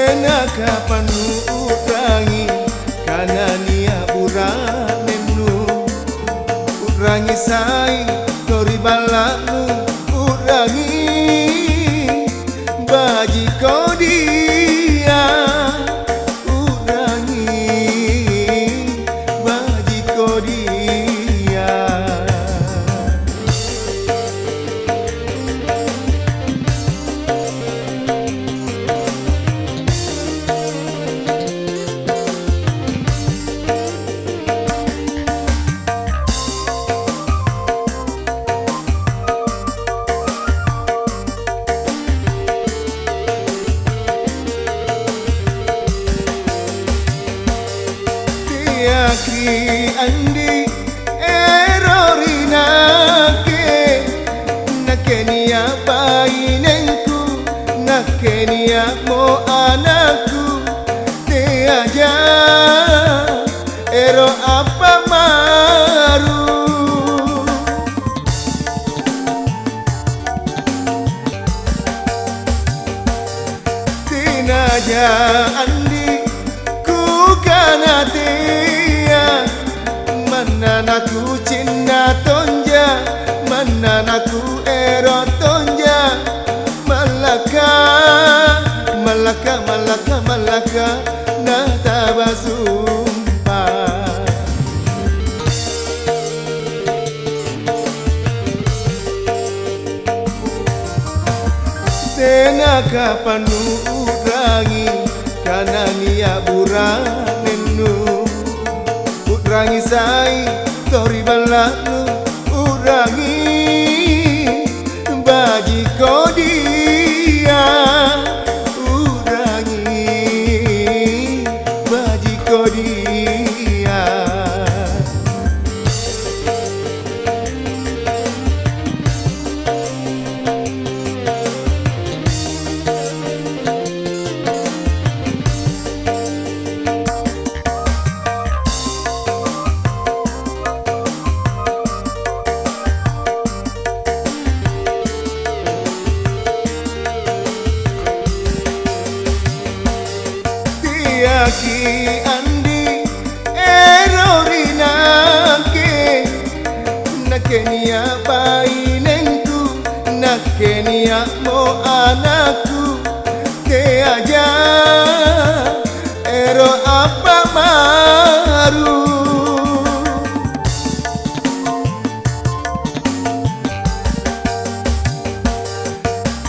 kapan urangi kanania buranenu urangi sai tori balanu urangi baji kodia urangi baji kodia. Ki andi erorina ke nakenia bainenku nakenia mo anakku te aja ero apa maru tinaja andi ku kanate mananaku cinta tonja mananaku ero tonja malaka malaka malaka malaka na tabasumpa tena kapan urangi kanania buranenu urangi sai tori balanu urangi baji kodia urangi baji kodia. Ki andi erorina ke nakenia bainenku nakenia mo anakku te aja ero apa maru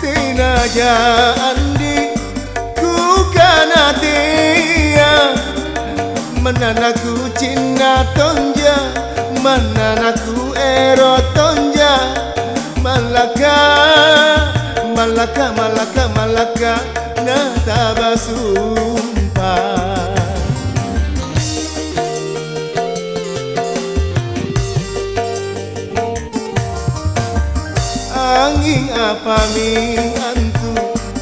tinaja andi ku kanate mananaku cinta tonja mananaku ero tonja malaka malaka malaka malaka na tabasumpa angin apa mi antu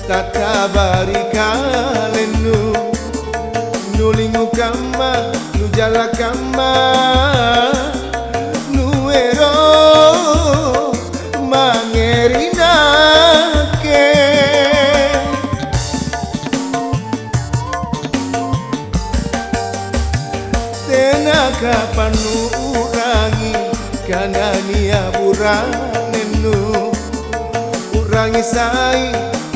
tata barikalenu nulingu kama nujala kama nuero mangerina ke tena kapan urangi kanania buranenu urangi sai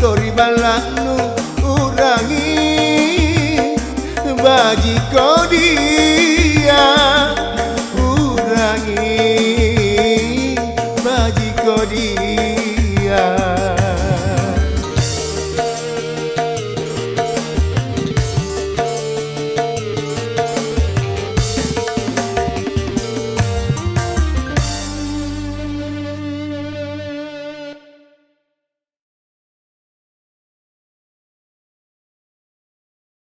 tori balanu urangi baji kodia